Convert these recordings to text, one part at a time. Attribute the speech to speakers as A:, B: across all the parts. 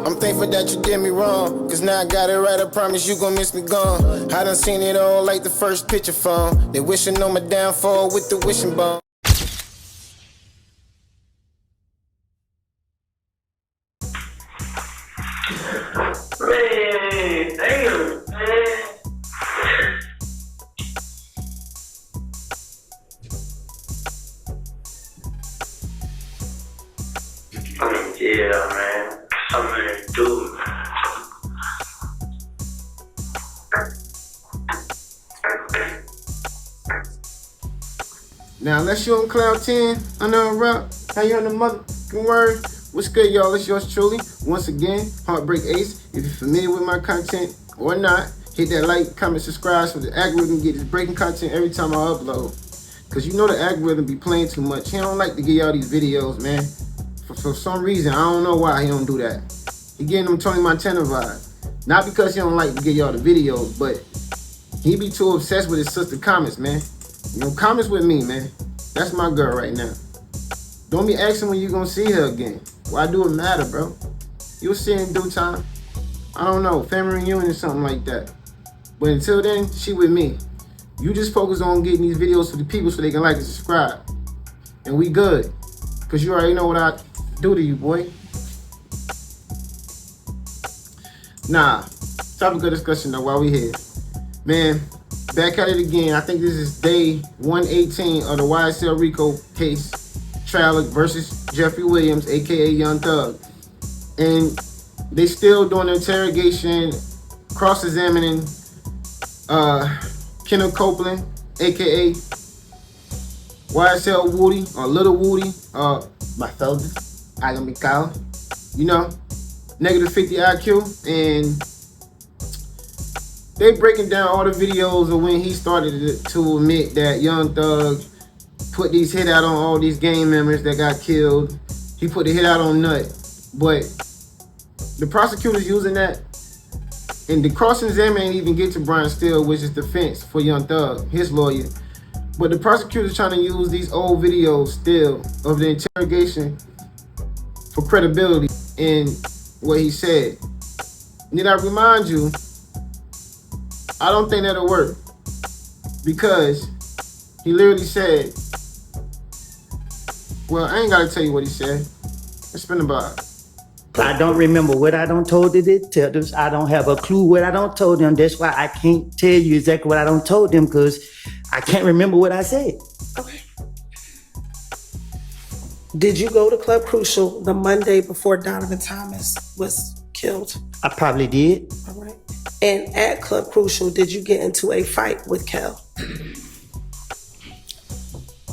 A: I'm thankful that you did me wrong, cause now I got it right, I promise you gon' miss me gone. I done seen it all like the first picture phone. They wishing on my downfall with the wishing bone.
B: Man, damn, man. I'm in jail, man. I'm gonna do it.
A: Now, unless you're on Cloud 10, I know rock. How you on the motherfucking word? What's good, y'all? It's yours truly. Once again, HeartBreak Ace. If you're familiar with my content or not, hit that like, comment, subscribe so the algorithm get this breaking content every time I upload. Cause you know the algorithm be playing too much. He don't like to get y'all these videos, man. For some reason, I don't know why he don't do that. He getting them Tony Montana vibe. Not because he don't like to get y'all the videos, but he be too obsessed with his sister comments, man. You know, comments with me, man. That's my girl right now. Don't be asking when you gonna see her again. Why do it matter, bro? You'll see her in due time. I don't know, family reunion or something like that. But until then, she with me. You just focus on getting these videos for the people so they can like and subscribe. And we good. Cause you already know what I do to you, boy. Nah, topic of discussion though while we here. Man, back at it again. I think this is day 118 of the YSL RICO case trial versus Jeffrey Williams, aka Young Thug. And they still doing the interrogation, cross-examining Kenneth Copeland, aka YSL Woody, or Little Woody, my felder, Agamikal, you know, negative 50 IQ, and they breaking down all the videos of when he started to admit that Young Thug put these hit out on all these gang members that got killed. He put the hit out on Nut, but the prosecutors using that, and the cross-examine ain't even get to Brian Steele, which is defense for Young Thug, his lawyer. But the prosecutor's trying to use these old videos still of the interrogation for credibility in what he said. And then I remind you, I don't think that'll work, because he literally said, well, I ain't gotta tell you what he said. It's been about.
C: I don't remember what I don't told the detectives. I don't have a clue what I don't told them. That's why I can't tell you exactly what I don't told them, because I can't remember what I said.
D: Okay. Did you go to Club Crucial the Monday before Donovan Thomas was killed?
C: I probably did.
D: All right. And at Club Crucial, did you get into a fight with Kel?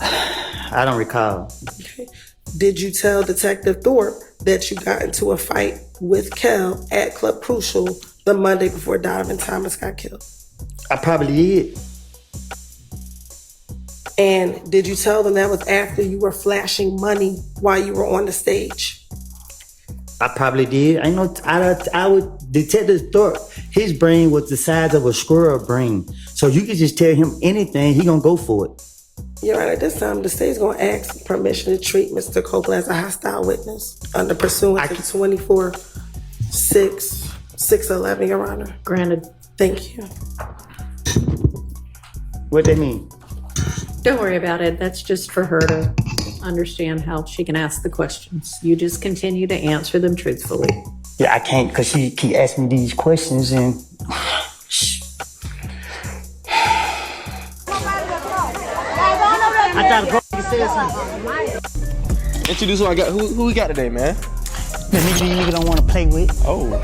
C: I don't recall.
D: Okay. Did you tell Detective Thorpe that you got into a fight with Kel at Club Crucial the Monday before Donovan Thomas got killed?
C: I probably did.
D: And did you tell them that was after you were flashing money while you were on the stage?
C: I probably did. I would Detective Thorpe, his brain was the size of a squirrel brain. So you could just tell him anything, he gonna go for it.
D: You're right. At this time, the state's going to ask permission to treat Mr. Copeland as a hostile witness under pursuant to 24-6-611, Your Honor.
E: Granted.
D: Thank you.
C: What that mean?
E: Don't worry about it. That's just for her to understand how she can ask the questions. You just continue to answer them truthfully.
C: Yeah, I can't, because she keep asking me these questions and... I thought bro said something.
F: Introduce who I got. Who we got today, man?
C: The nigga you don't want to play with.
F: Oh.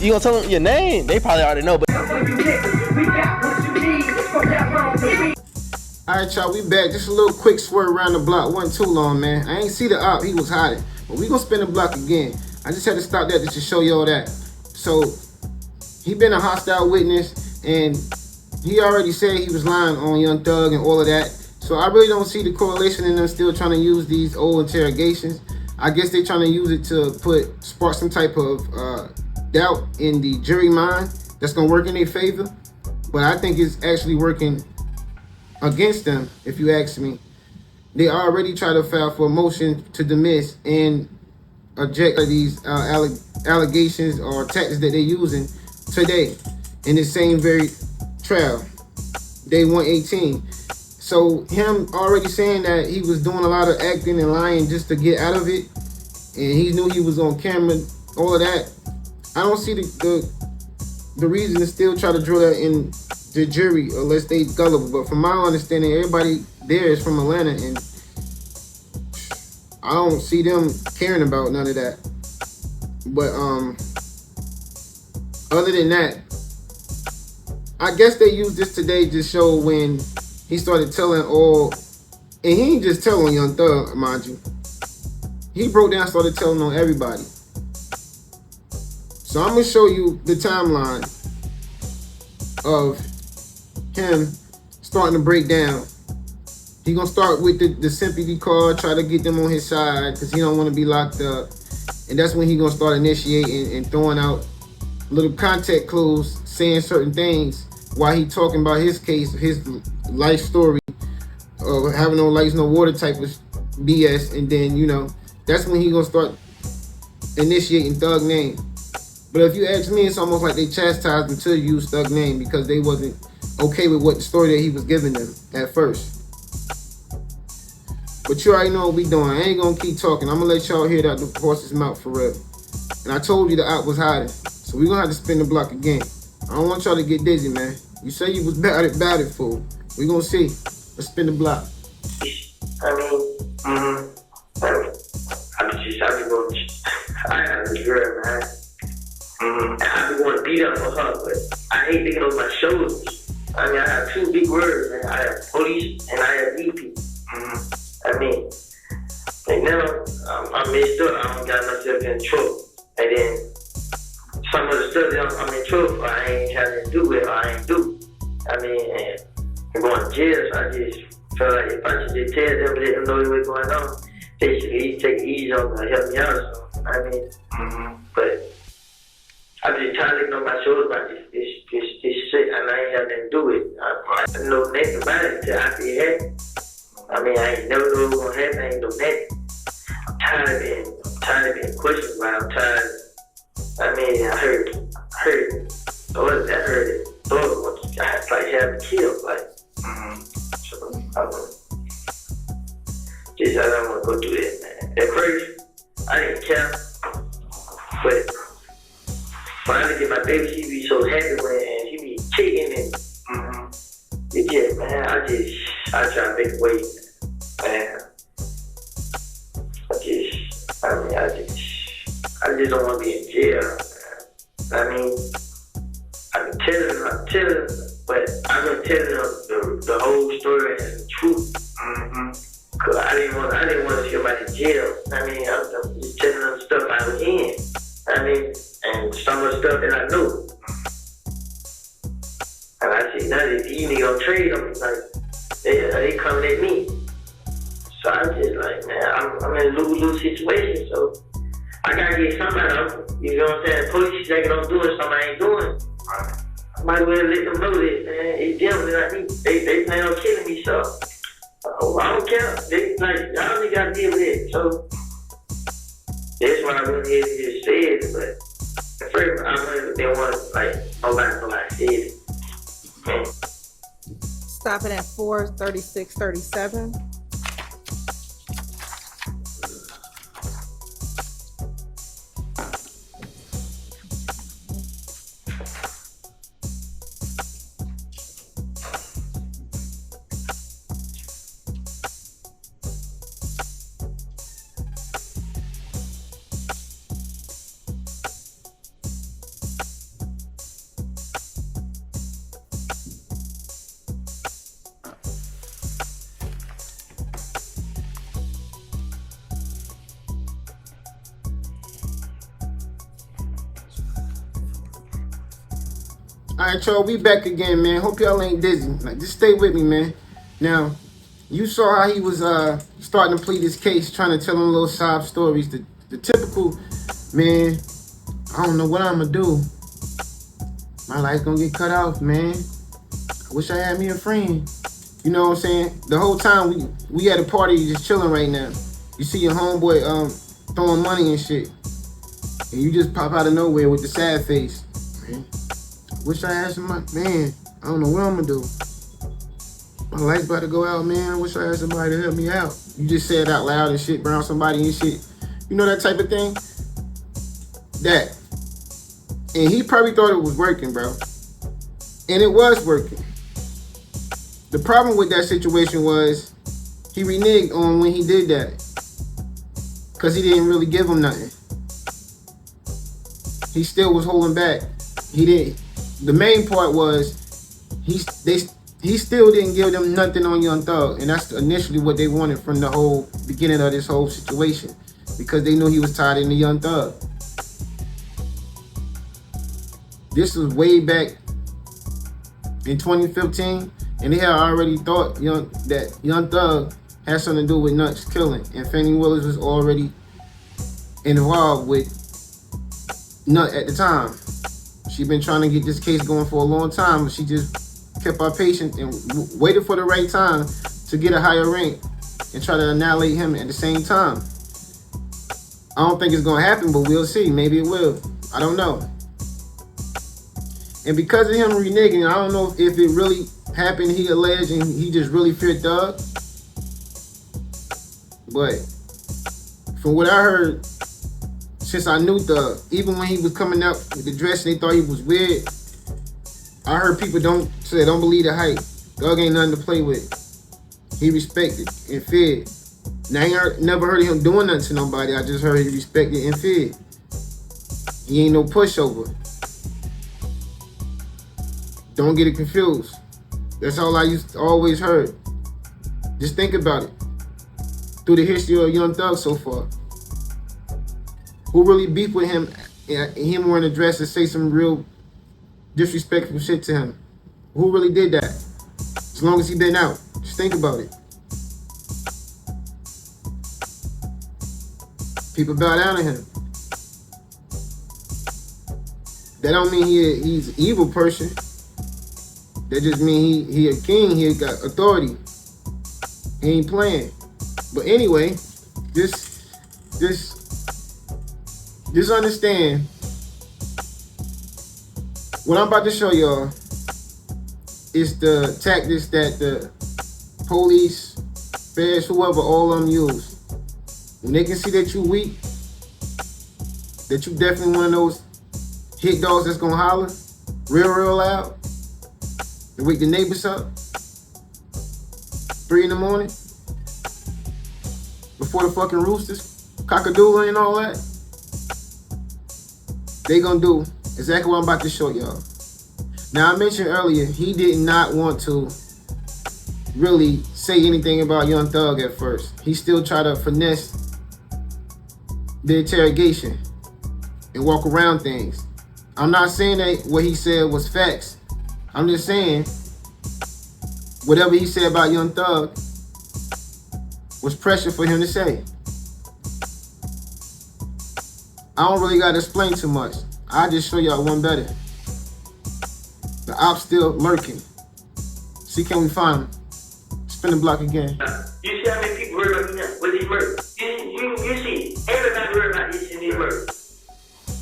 F: You gonna tell them your name? They probably already know, but.
A: Alright, y'all, we back. Just a little quick swerve around the block. Wasn't too long, man. I ain't see the op. He was hiding. But we gonna spin the block again. I just had to stop that just to show y'all that. So, he been a hostile witness, and he already said he was lying on Young Thug and all of that. So I really don't see the correlation in them still trying to use these old interrogations. I guess they trying to use it to spark some type of doubt in the jury mind that's gonna work in their favor. But I think it's actually working against them, if you ask me. They already tried to file for a motion to dismiss, and object of these allegations or tactics that they're using today in the same very trial, day 118. So him already saying that he was doing a lot of acting and lying just to get out of it, and he knew he was on camera, all of that. I don't see the reason to still try to drill that in the jury unless they gullible. But from my understanding, everybody there is from Atlanta, and I don't see them caring about none of that. But other than that, I guess they used this today to show when he started telling all, and he ain't just telling Young Thug, mind you. He broke down, started telling on everybody. So I'm gonna show you the timeline of him starting to break down. He gonna start with the sympathy card, try to get them on his side because he don't want to be locked up, and that's when he gonna start initiating and throwing out little contact clues, saying certain things while he talking about his case, his life story of having no lights, no water type of BS, and then that's when he gonna start initiating Thug name. But if you ask me, it's almost like they chastised him to use Thug name because they wasn't okay with what the story that he was giving them at first. But you already know what we doing. I ain't gonna keep talking. I'm gonna let y'all hear that the horse's mouth for real. And I told you the op was hiding, so we gonna have to spin the block again. I don't want y'all to get dizzy, man. You say you was batted, fool. We gonna see. Let's spin the block.
B: I mean, I was girl, man. I be want to beat up on her, but I hate thinking on my shoulders. I mean, I have two big words, man. I have police and I have EP. I mean, and now I'm messed up. I don't got myself in trouble. And then some of the stuff that I'm in trouble for, I ain't having to do it, or I ain't do. I mean, and I'm going to jail, so I just feel like if I should just tell them, let them know what's going on, they should at least take it easy on me and help me out or something. I mean, but I'm just tired of looking on my shoulders about this shit, and I ain't having to do it. I don't know nothing about it until after it happened. I mean, I ain't never know what's gonna happen. I ain't know nothing. I'm tired of being questioned about. I'm tired. I mean, I heard it. I heard it. Thought it I had like having killed, like. So I don't want to go do that, man. At first, I didn't care, but when I look at my baby, she be so happy when she be kicking and it just, man, I try to make a way, man. I just don't want to be in jail, man. I mean, I've been telling them, but I've been telling them the whole story and the truth. Cause I didn't want to see about the jail. I mean, I'm just telling them stuff I was in. I mean, and some of the stuff that I knew. And I see now that you niggas gonna trade them, like they coming at me. So I'm just like, man, I'm in a lose-lose situation. So I gotta get somebody out. You know what I'm saying? Police think I'm doing something I ain't doing. I might as well let them know that, man. It's them that I need. They plan on killing me, so I don't care. They like, y'all only gotta deal with it. So that's why I went ahead and just said it. But at first, I didn't want to, like, nobody know I said it. Man.
G: Stopping at 4:36:37.
A: Alright, y'all, we back again, man. Hope y'all ain't dizzy. Like, just stay with me, man. Now, you saw how he was starting to plead his case, trying to tell them little sob stories. The typical, man, I don't know what I'm gonna do. My life's gonna get cut off, man. I wish I had me a friend. You know what I'm saying? The whole time we at a party just chilling right now. You see your homeboy throwing money and shit. And you just pop out of nowhere with the sad face. Man, wish I had somebody, man, I don't know what I'm gonna do. My light's about to go out, man. I wish I had somebody to help me out. You just say it out loud and shit, around somebody and shit. You know that type of thing? That. And he probably thought it was working, bro. And it was working. The problem with that situation was he reneged on when he did that. Because he didn't really give him nothing. He still was holding back. He didn't. The main part was he still didn't give them nothing on Young Thug. And that's initially what they wanted from the whole beginning of this whole situation. Because they knew he was tied into Young Thug. This was way back in 2015, and they had already thought that Young Thug had something to do with Nuts killing, and Fannie Willis was already involved with Nut at the time. She'd been trying to get this case going for a long time, but she just kept her patience and waited for the right time to get a higher rank and try to annihilate him at the same time. I don't think it's gonna happen, but we'll see. Maybe it will. I don't know. And because of him reneging, I don't know if it really happened, he alleged, and he just really feared Thug. But from what I heard, since I knew Thug, even when he was coming out with the dress and they thought he was weird, I heard people don't believe the hype. Thug ain't nothing to play with. He respected and feared. Now I ain't never heard of him doing nothing to nobody. I just heard he respected and feared. He ain't no pushover. Don't get it confused. That's all I always heard. Just think about it. Through the history of Young Thug so far, who really beefed with him and him wearing a dress and say some real disrespectful shit to him? Who really did that? As long as he been out. Just think about it. People bow down to him. That don't mean he's an evil person. That just mean he a king. He got authority. He ain't playing. But anyway, just understand what I'm about to show y'all is the tactics that the police, feds, whoever, all of them use. When they can see that you weak, that you definitely one of those hit dogs that's gonna holler real loud and wake the neighbors up 3 in the morning before the fucking roosters, cockadoodle and all that, they gonna do exactly what I'm about to show y'all. Now, I mentioned earlier, he did not want to really say anything about Young Thug at first. He still tried to finesse the interrogation and walk around things. I'm not saying that what he said was facts. I'm just saying whatever he said about Young Thug was pressure for him to say. I don't really gotta explain too much. I'll just show y'all one better. The op's still lurking. See, can we find him? Spin the block again.
B: You see how many people heard about me now with these murders? You see, everybody heard about this in these murders.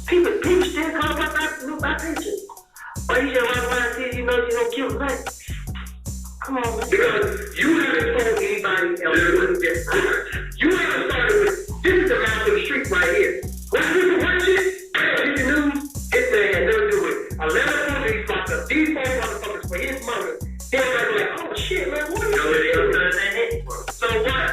B: People still call my pictures. Or you just walk around and say you don't kill nothing. Come on, man. Because you haven't told anybody else to do this. You haven't started with, this is the mouth of the street right here. When people watch it, in the news, it said they'll do it. 11 police locked up these 4 motherfuckers for his murder. They're like, oh shit, man, what is this? So what?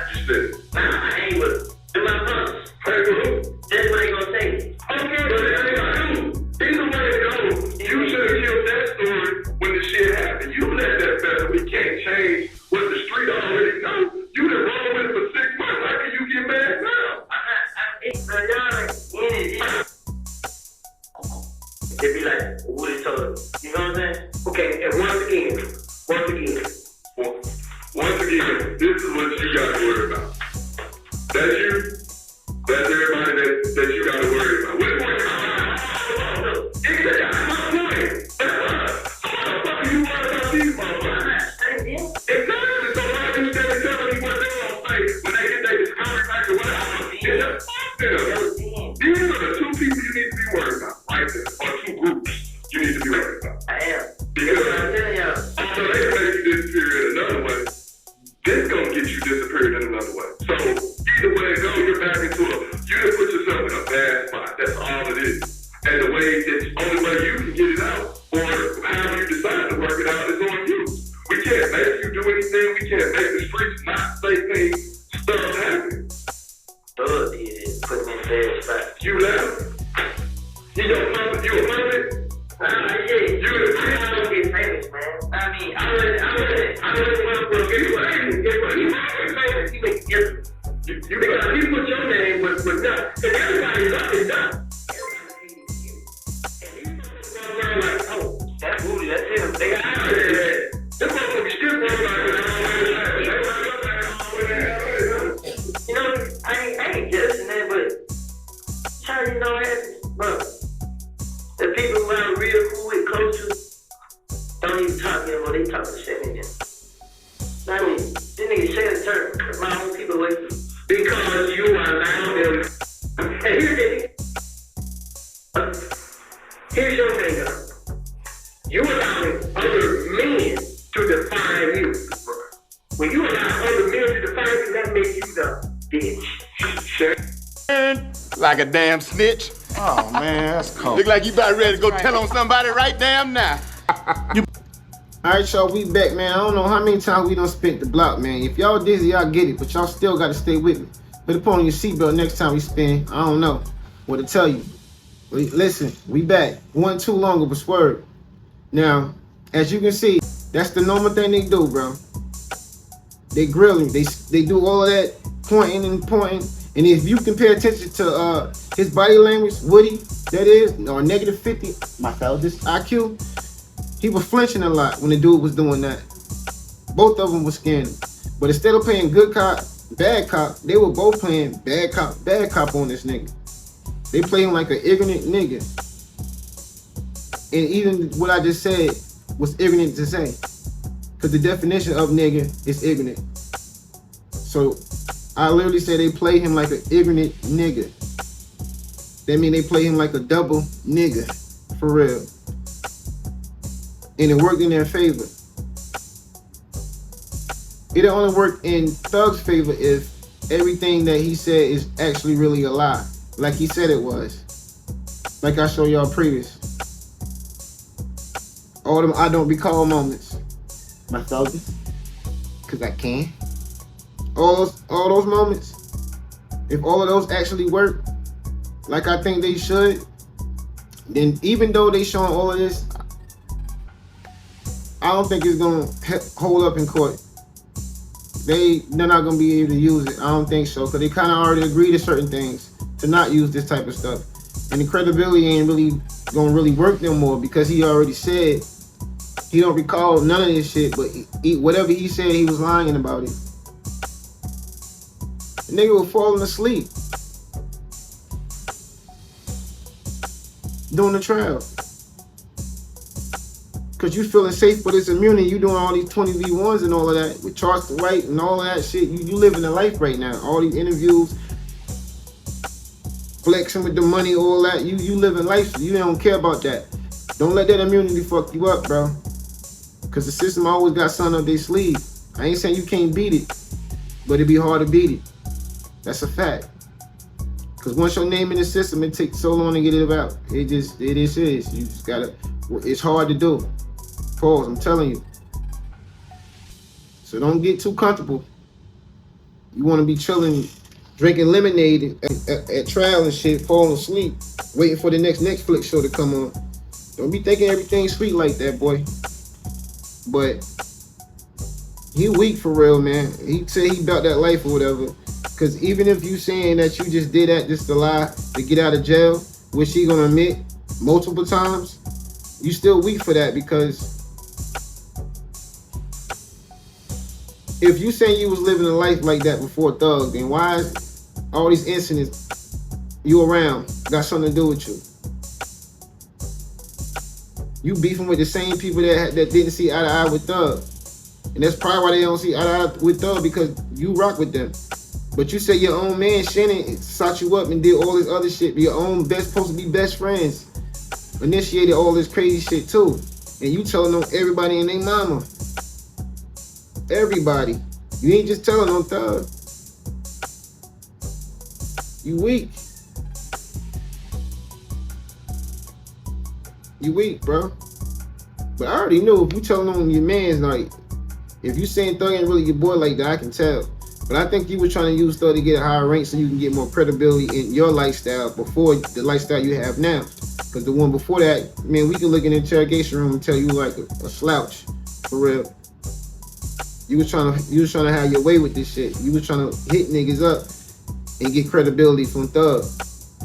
B: Nah, I ain't with them. In my brothers. That's what they gonna say. Okay, but they gonna do. Either way it goes, you should have killed that story when the shit happened. You let that fester. We can't change what the street already knows. You done rolled with it for 6 months. How can you get mad now? They be like, what is told? You know what I'm saying? Okay, and once again, this is what you got to worry about. That's you. That's everybody that you got to worry about. Wait. Exactly. That's my point. How the fuck are you worried about these motherfuckers? Exactly. So why are you telling me what they gonna say when they get their discovery back or whatever? Just fuck them.
H: That's all it is. And the way, it's only way you can get it out, or how you decide to work it out, is on you. We can't make you do anything. We can't make the streets not say things, stuff happen.
B: Thug did it, put me in bad spot.
H: You left. You a puppet?
B: Yeah,
H: You the
B: I don't get famous, man. I mean, I really want to get famous. Guess what? He's famous. He makes difference. Because you put your name with nothing. Because everybody's up and done. Like, oh, that booty, that's him. They got out of there. Them motherfuckers strip you know, I ain't judging that, but Charlie, you know, bro, the people who are real cool with culture don't even talk anymore. They talk to shit again. I mean, this nigga said a term, my own people away from you. Because you are now them. And here's your thing, though. You allowing other men to define you. When you allow other men to define you, that makes you the bitch.
I: Like a damn snitch.
A: Oh man, that's cold.
I: Look like you about ready to go tell on somebody right damn now.
A: Alright, y'all, we back, man. I don't know how many times we done spent the block, man. If y'all dizzy, y'all get it, but y'all still gotta stay with me. Put on your seatbelt next time we spin. I don't know what to tell you. Listen, we back. 1 too long of a swerve. Now, as you can see, that's the normal thing they do, bro. They grill him. They do all of that pointing. And if you can pay attention to his body language, Woody, that is, or negative 50, my this IQ, he was flinching a lot when the dude was doing that. Both of them were scamming. But instead of playing good cop, bad cop, they were both playing bad cop on this nigga. They play him like an ignorant nigga. And even what I just said was ignorant to say. Because the definition of nigga is ignorant. So I literally said they play him like an ignorant nigga. That means they play him like a double nigga. For real. And it worked in their favor. It'll only work in Thug's favor if everything that he said is actually really a lie. Like he said it was. Like I showed y'all previous. All them I don't recall moments. My focus. Cause I can. All those moments. If all of those actually work, like I think they should, then even though they showing all of this, I don't think it's gonna hold up in court. They're not gonna be able to use it. I don't think so, because they kind of already agreed to certain things to not use this type of stuff, and the credibility ain't really gonna work no more because he already said he don't recall none of this shit. But whatever he said, he was lying about it. The nigga was falling asleep during the trial. Cause you feeling safe for this immunity, you doing all these 20v1s and all of that with Charleston White and all of that shit. You living the life right now. All these interviews, flexing with the money, all that. You living life. You don't care about that. Don't let that immunity fuck you up, bro. Cause the system always got something up their sleeve. I ain't saying you can't beat it, but it'd be hard to beat it. That's a fact. Cause once your name in the system, it takes so long to get it out. It is. You just gotta. It's hard to do. Pause, I'm telling you. So don't get too comfortable. You want to be chilling, drinking lemonade at trial and shit, falling asleep, waiting for the next Netflix show to come on. Don't be thinking everything's sweet like that, boy. But he weak for real, man. He said he about that life or whatever. Because even if you saying that you just did that just to lie to get out of jail, which he gonna admit multiple times, you still weak for that. Because if you saying you was living a life like that before Thug, then why is all these incidents you around got something to do with you? You beefing with the same people that didn't see eye to eye with Thug. And that's probably why they don't see eye to eye with Thug, because you rock with them. But you say your own man, Shannon, sought you up and did all this other shit. Your own supposed to be best friends initiated all this crazy shit too. And you telling them everybody and their mama. Everybody. You ain't just telling them Thug. You weak. You weak, bro. But I already knew if you telling on your man's like, if you saying Thug ain't really your boy like that, I can tell. But I think you were trying to use Thug to get a higher rank so you can get more credibility in your lifestyle before the lifestyle you have now. Because the one before that, man, we can look in the interrogation room and tell you like a slouch, for real. You was trying to have your way with this shit. You was trying to hit niggas up and get credibility from Thug,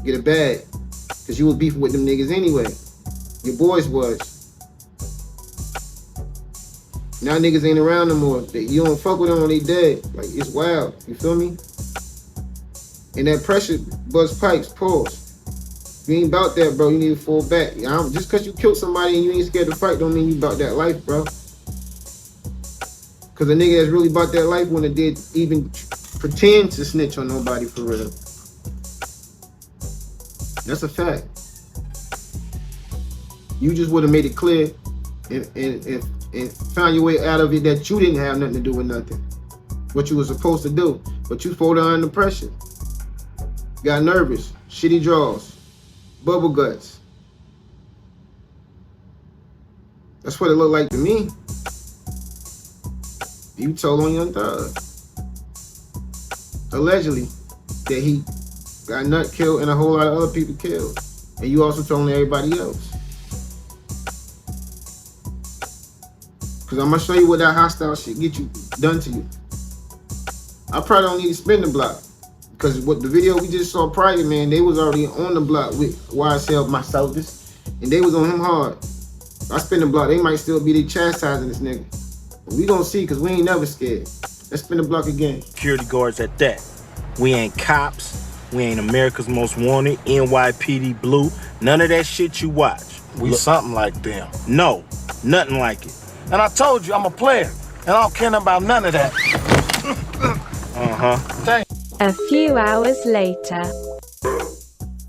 A: get a bag, because you was beefing with them niggas anyway. Your boys was. Now niggas ain't around no more. You don't fuck with them when they dead. Like, it's wild. You feel me? And that pressure bust pipes. Pause. You ain't about that, bro. You need to fall back. Just because you killed somebody and you ain't scared to fight don't mean you about that life, bro. Because a nigga that's really about that life wouldn't have did even pretend to snitch on nobody for real. That's a fact. You just would have made it clear and found your way out of it that you didn't have nothing to do with nothing. What you were supposed to do. But you folded under pressure. Got nervous. Shitty draws. Bubble guts. That's what it looked like to me. You told on Young Thug. Allegedly. That he got Nut killed and a whole lot of other people killed. And you also told on everybody else. Because I'm going to show you what that hostile shit get you done to you. I probably don't need to spin the block. Because what the video we just saw prior, man, they was already on the block with YSL, myself, and they was on him hard. If I spin the block, they might still be there chastising this nigga. But we gonna see, because we ain't never scared. Let's spin the block again.
J: Security guards at that. We ain't cops. We ain't America's Most Wanted, NYPD Blue. None of that shit you watch.
K: We something like them.
J: No, nothing like it.
K: And I told you I'm a player, and I don't care about none of that. Thank you.
L: A few hours later.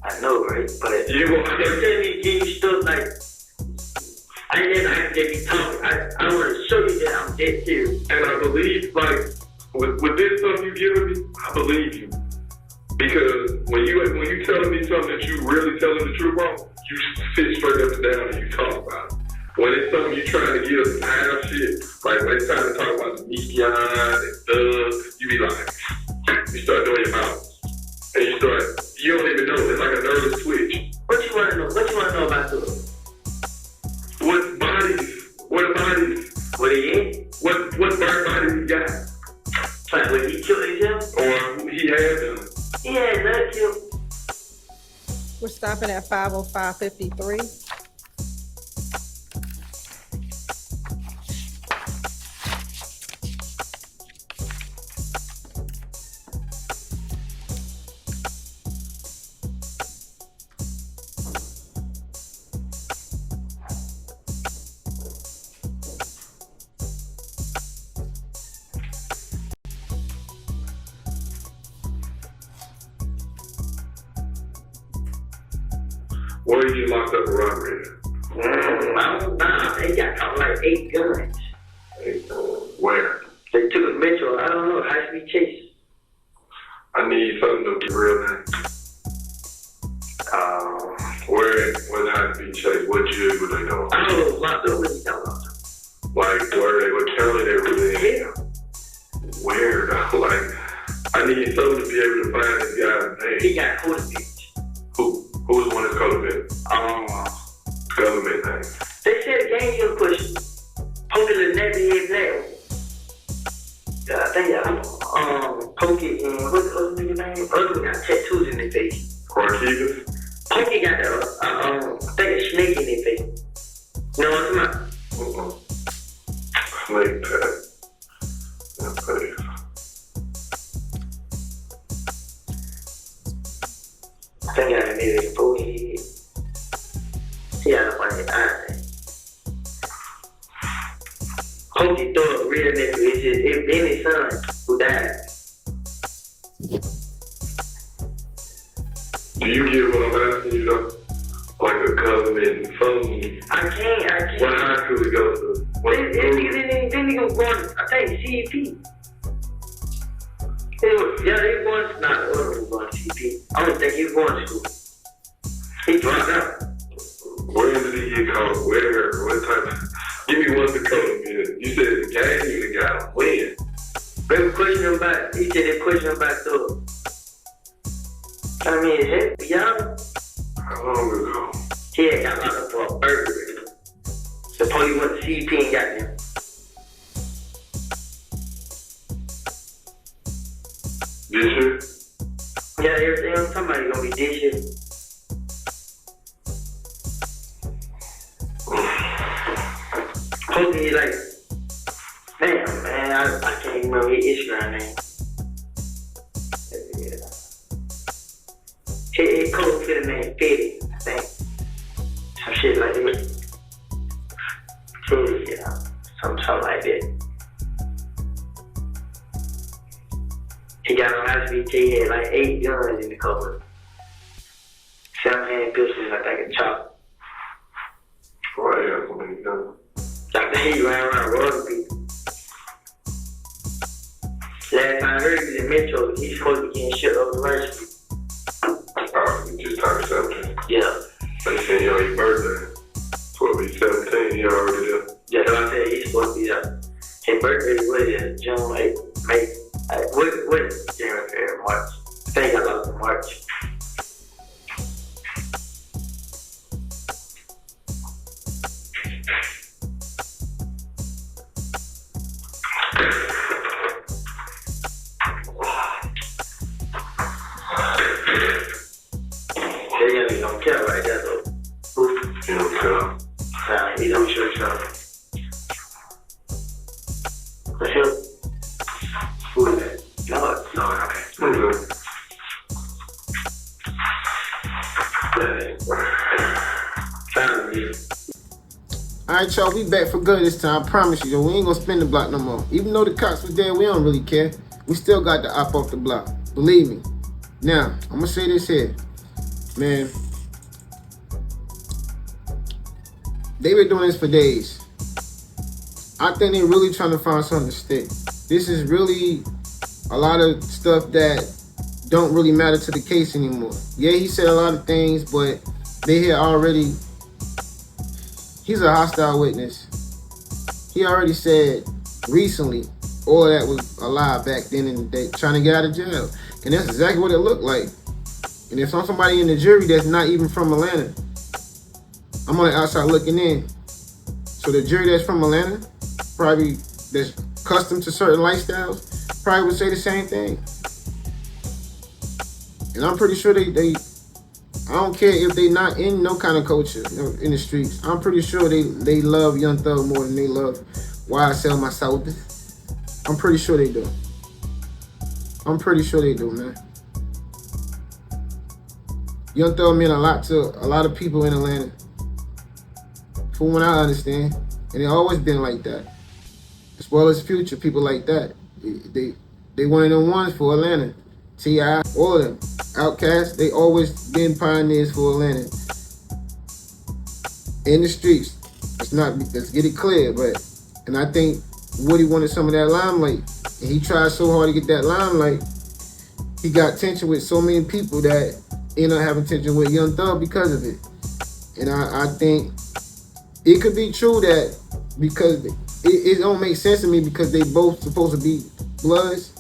B: I know, right? But you gonna tell me, give you stuff like, I just be talking. I want to show you that I'm dead serious.
H: And I believe, like, with this stuff you giving me, I believe you. Because when you telling me something that you really telling the truth on, you sit straight up and down and you talk about it. When it's something you trying to get us out of shit, like when it's time to talk about the media and stuff, you be like, you start doing your mouth. And you don't even know, it's like a nervous switch.
B: What you want to know? What you want to know about those?
H: What bodies?
B: What he in?
H: What burnt bodies he got?
B: Like, when he killed himself?
H: Or he had them?
B: He had that killed.
G: We're stopping at 5:05:53.
H: Where did you locked up a robbery?
B: I don't know. They got caught like 8 guns.
H: 8 guns? Where?
B: They took a metro. I don't know. High speed chase.
H: I need something to be real name. Where the high speed chase? What jig were they doing?
B: I don't know. Locked up. What you talking about?
H: Like, what county they were in?
B: Yeah.
H: Where? Like, I need something to be able to find this guy's name.
B: He got coded.
H: Who was the one that's coded? Government name.
B: They said the game you push. Pokey the neck in his neck. I think Pokey and what's the other nigga name? Other got tattoos in their face.
H: Quarkivas?
B: Pokey got I think a snake in their face. You know what I'm talking about?
H: Snake tag. In face.
B: I think I made a Pokey. He had a funny eye. Pokey thought a real nigga is his son who died.
H: Do you get what I'm asking you though? Like a government phone?
B: I can't.
H: What high school he go to?
B: This nigga was going, I think, CEP. They was going, not the other one going to CEP. I don't think he was going to school. He dropped out.
H: Where did he get caught where? What type of... Give me one of the colors, man. You said the game, you got to win.
B: They were pushing him back. He said they pushing him back to I mean, heck, young.
H: How long ago?
B: He had got locked up for a burglary. The police went to CP and got him.
H: This year?
B: Yeah, everything. Somebody gonna be this year. Supposed to be like, damn, man, I can't even remember his Instagram name. His code for the name Fitty, I think. Some shit like that. Fitty, yeah. Something like that. He got on HeartBreak, he had like 8 guns in the cover. 7-hand pistols, I think, a chop.
H: Why you have so many guns?
B: I think he ran around robbing people. Last time I heard he was in Metro, he's supposed to be getting shit over the university.
H: Oh, you just turned 17?
B: Yeah.
H: They said you on your birthday. Supposed to be 17, you already there.
B: Yeah, that's what I said, he's supposed to be there. His birthday was June 8th, May. What January, March? I think I lost in March. They don't care right there though.
H: He don't care.
B: Nah, he don't sure so. For sure. Who is that? No, okay.
H: Okay.
B: Found me.
A: Alright, y'all, we back for good this time. I promise you, we ain't gonna spin the block no more. Even though the cops was there, we don't really care. We still got the op off the block. Believe me. Now, I'm gonna say this here. Man, they been doing this for days. I think they're really trying to find something to stick. This is really a lot of stuff that don't really matter to the case anymore. Yeah, he said a lot of things, but they had already... He's a hostile witness. He already said recently all of that was a lie back then in the day, trying to get out of jail. And that's exactly what it looked like. And if somebody in the jury that's not even from Atlanta, I'm on the outside looking in. So the jury that's from Atlanta, probably that's accustomed to certain lifestyles, probably would say the same thing. And I'm pretty sure they I don't care if they not in no kind of culture, you know, in the streets. I'm pretty sure they love Young Thug more than they love YSL myself. I'm pretty sure they do. I'm pretty sure they do, man. Young Thug meant a lot to a lot of people in Atlanta, from what I understand, and it always been like that. As well as Future, people like that. They one of them ones for Atlanta. T.I., all of them. Outkast, they always been pioneers for Atlanta. In the streets. Let's get it clear, but, and I think Woody wanted some of that limelight. And he tried so hard to get that limelight, he got tension with so many people that ended up having tension with Young Thug because of it. And I think it could be true that because it don't make sense to me because they both supposed to be Bloods.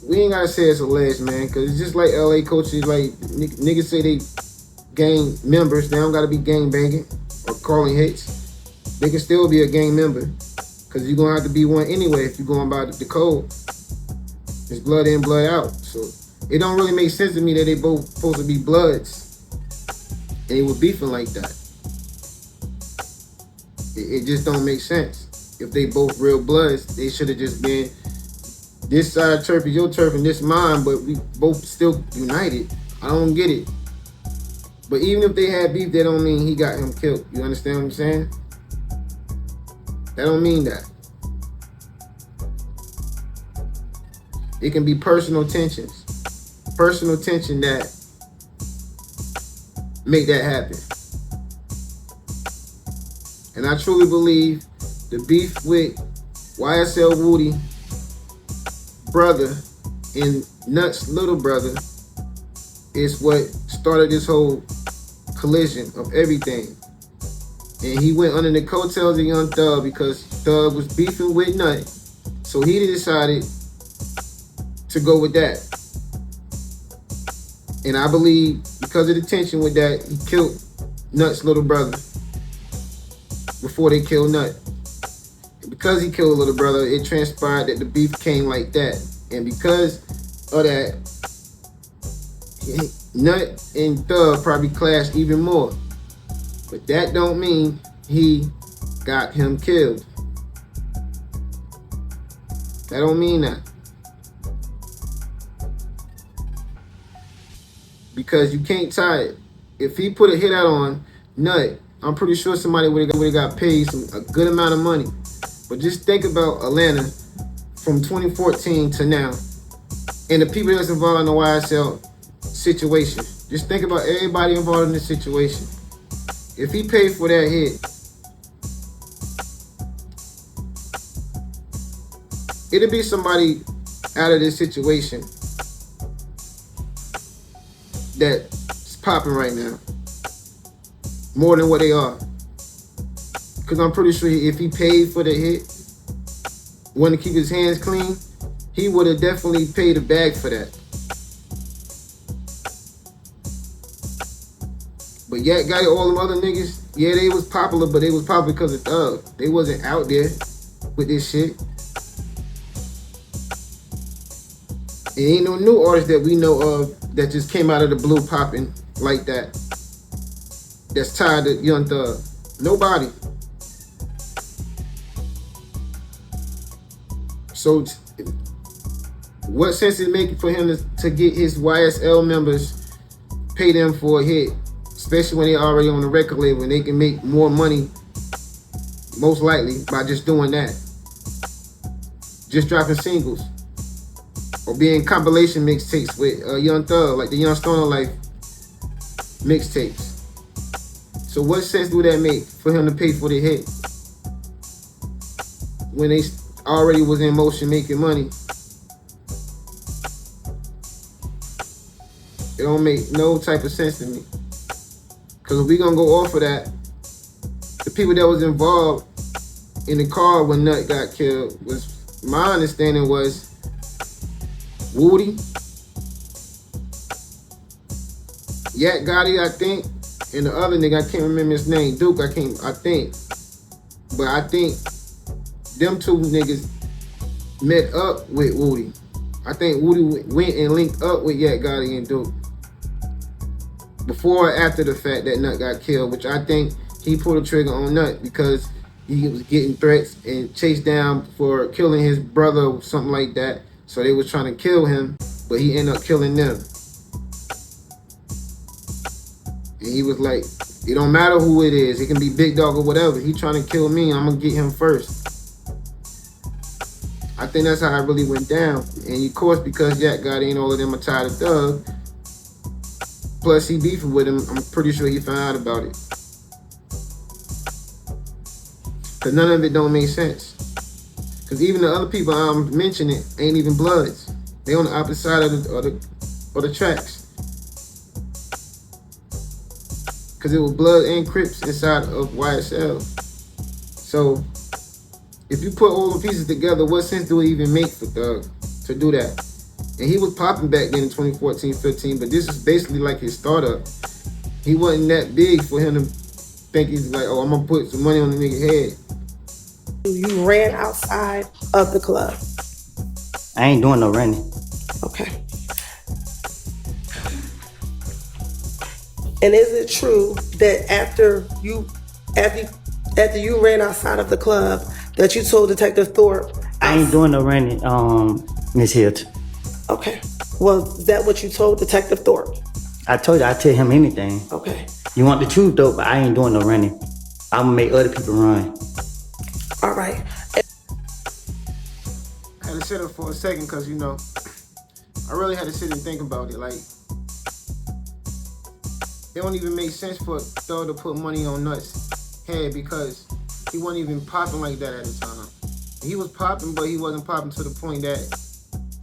A: We ain't gotta say it's alleged, man, because it's just like LA coaches, like niggas say they gang members. They don't gotta be gang banging or calling hits. They can still be a gang member because you're gonna have to be one anyway if you're going by the code. It's blood in, blood out. So it don't really make sense to me that they both supposed to be Bloods and they were beefing like that. It just don't make sense. If they both real Bloods, they should have just been this side turf is your turf and this mine, but we both still united. I don't get it. But even if they had beef, that don't mean he got him killed. You understand what I'm saying? That don't mean that. It can be personal tensions. Personal tension that make that happen. And I truly believe the beef with YSL Woody brother and Nuts little brother is what started this whole collision of everything. And he went under the coattails of Young Thug because Thug was beefing with Nut. So he decided to go with that. And I believe because of the tension with that, he killed Nut's little brother before they killed Nut. And because he killed little brother, it transpired that the beef came like that. And because of that, Nut and Thug probably clashed even more. But that don't mean he got him killed. That don't mean that. Because you can't tie it. If he put a hit out on Nut, I'm pretty sure somebody would have got paid a good amount of money. But just think about Atlanta from 2014 to now, and the people that's involved in the YSL situation. Just think about everybody involved in this situation. If he paid for that hit, it'll be somebody out of this situation that's popping right now more than what they are. Because I'm pretty sure if he paid for the hit, wanted to keep his hands clean, he would have definitely paid a bag for that. But yet, got all them other niggas, yeah, they was popular, but they was popular because of Thug. They wasn't out there with this shit. It ain't no new artist that we know of that just came out of the blue popping like that. That's tied to Young Thug. Nobody. So, what sense it make for him to get his YSL members, pay them for a hit, especially when they're already on the record label and they can make more money, most likely, by just doing that. Just dropping singles. Or being compilation mixtapes with Young Thug, like the Young Stoner Life mixtapes. So what sense do that make for him to pay for the hit when they already was in motion making money? It don't make no type of sense to me. Because if we gonna go off of that, the people that was involved in the car when Nut got killed was, my understanding was, Woody, Yak Gotti, I think, and the other nigga, I can't remember his name, Duke, I think. But I think them two niggas met up with Woody. I think Woody went and linked up with Yak Gotti and Duke before or after the fact that Nut got killed, which I think he pulled the trigger on Nut because he was getting threats and chased down for killing his brother or something like that. So they was trying to kill him, but he ended up killing them. And he was like, it don't matter who it is. It can be Big Dog or whatever. He trying to kill me. I'm going to get him first. I think that's how it really went down. And of course, because Yak Gotti and all of them are tied to Thug, plus he beefing with him, I'm pretty sure he found out about it. Because none of it don't make sense. Because even the other people I'm mentioning ain't even Bloods. They on the opposite side of the tracks. Because it was Blood and Crips inside of YSL. So, if you put all the pieces together, what sense do it even make for Thug to do that? And he was popping back then in 2014, 15, but this is basically like his startup. He wasn't that big for him to think he's like, oh, I'm going to put some money on the nigga head.
D: You ran outside of the club.
C: I ain't doing no running.
D: Okay. And is it true that after you ran outside of the club that you told Detective Thorpe?
C: I ain't doing no running, Miss Hilt.
D: Okay. Well, is that what you told Detective Thorpe?
C: I told you I'd tell him anything.
D: Okay.
C: You want the truth though, but I ain't doing no running. I'm gonna make other people run.
D: All right.
A: I had to sit up for a second because, you know, I really had to sit and think about it. Like, it don't even make sense for Thug to put money on Nut's head because he wasn't even popping like that at the time. He was popping, but he wasn't popping to the point that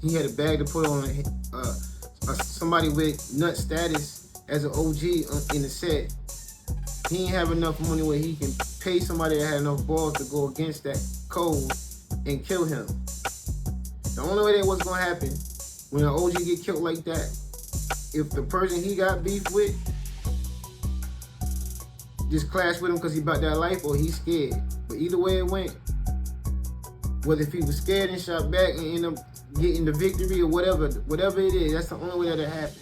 A: he had a bag to put on somebody with Nut status as an OG in the set. he ain't have enough money where he can pay somebody that had enough balls to go against that code and kill him. The only way that was gonna happen when an OG get killed like that, if the person he got beef with just clash with him because he about that life or he's scared. But either way it went, whether if he was scared and shot back and end up getting the victory or whatever it is, that's the only way that it happened.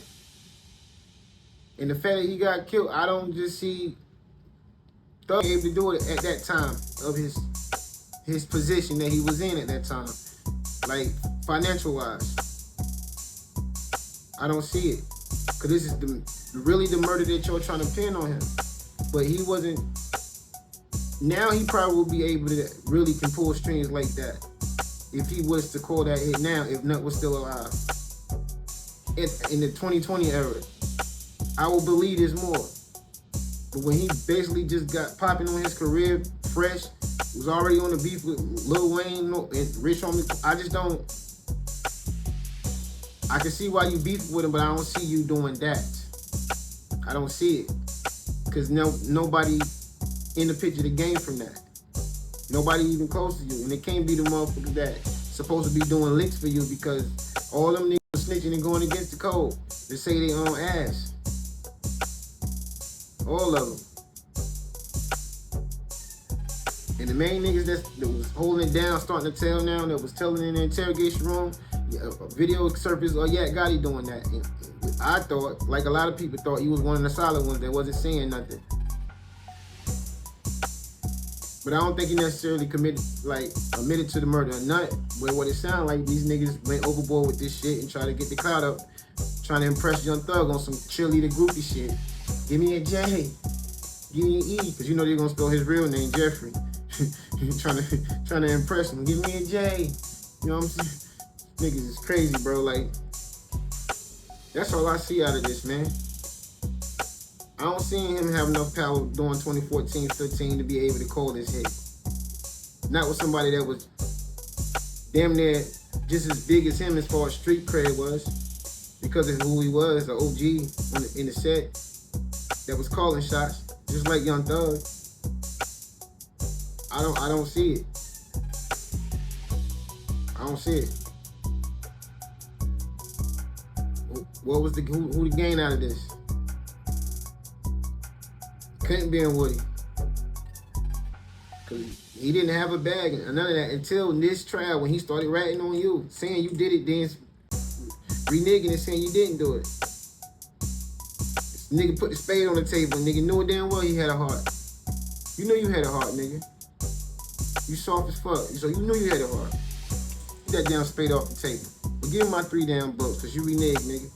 A: And the fact that he got killed, I don't just see Thug able to do it at that time of his position that he was in at that time, like financial wise. I don't see it, cause this is really the murder that you're trying to pin on him. But he wasn't. Now he probably will be able to really can pull strings like that if he was to call that hit now, if Nut was still alive. In the 2020 era, I will believe this more. But when he basically just got popping on his career fresh, was already on the beef with Lil Wayne and Rich Homie, I just don't. I can see why you beef with him, but I don't see you doing that. I don't see it. Because nobody in the picture to gain from that. Nobody even close to you. And it can't be the motherfuckers that supposed to be doing licks for you because all them niggas snitching and going against the code. They say they own ass. All of them. And the main niggas that was holding it down, starting to tell now, that was telling in the interrogation room, a video surfaced, oh yeah, Gotti doing that. And I thought, like a lot of people thought, he was one of the solid ones that wasn't saying nothing. But I don't think he necessarily admitted to the murder or not. But what it sounded like, these niggas went overboard with this shit and tried to get the clout up, trying to impress Young Thug on some cheerleader groupie shit. Give me a J, give me an E, because you know they're gonna spell his real name, Jeffrey. trying to impress him. Give me a J. You know what I'm saying? Niggas is crazy, bro. Like, that's all I see out of this, man. I don't see him have enough power during 2014-15 to be able to call this hit. Not with somebody that was damn near just as big as him as far as street cred was, because of who he was, the OG in the set that was calling shots, just like Young Thug. I don't see it. I don't see it. What was who the gain out of this? Couldn't be in Woody. Cause he didn't have a bag and none of that until this trial when he started ratting on you, saying you did it, then reneging and saying you didn't do it. This nigga put the spade on the table and nigga knew it damn well he had a heart. You knew you had a heart, nigga. You soft as fuck, so you knew you had a heart. Get that damn spade off the table. But give me my 3 damn books, cause you reneged, nigga.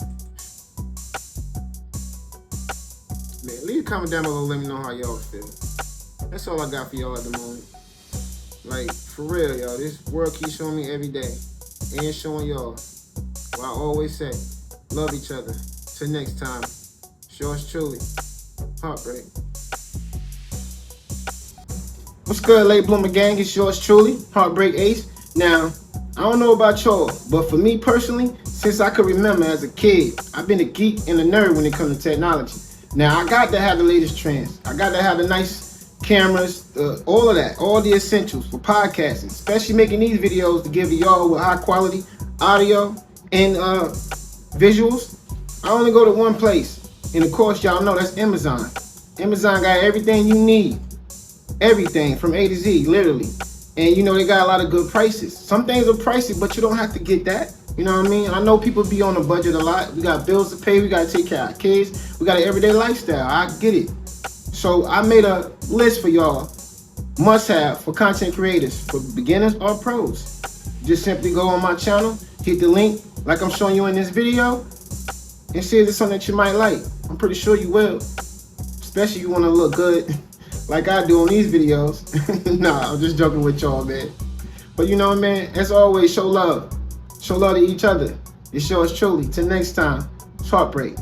A: Man, leave a comment down below, let me know how y'all feel. That's all I got for y'all at the moment. Like, for real, y'all, this world keeps showing me every day. And showing y'all. What I always say, love each other. Till next time, yours truly, Heartbreak. What's good, Late Bloomer Gang? It's yours truly, Heartbreak Ace. Now, I don't know about y'all, but for me personally, since I could remember as a kid, I've been a geek and a nerd when it comes to technology. Now, I got to have the latest trends. I got to have the nice cameras, all of that, all the essentials for podcasting, especially making these videos to give y'all with high quality audio and visuals. I only go to one place, and of course, y'all know that's Amazon. Amazon got everything you need. Everything from A to Z, literally. And you know, they got a lot of good prices. Some things are pricey, but you don't have to get that. You know what I mean? I know people be on a budget a lot. We got bills to pay. We got to take care of our kids. We got an everyday lifestyle. I get it. So I made a list for y'all. Must have for content creators, for beginners or pros. Just simply go on my channel, hit the link like I'm showing you in this video, and see if it's something that you might like. I'm pretty sure you will. Especially if you want to look good like I do on these videos. Nah, I'm just joking with y'all, man. But you know what, man? As always, show love. Show love to each other. It's yours truly. Till next time, it's Heartbreak.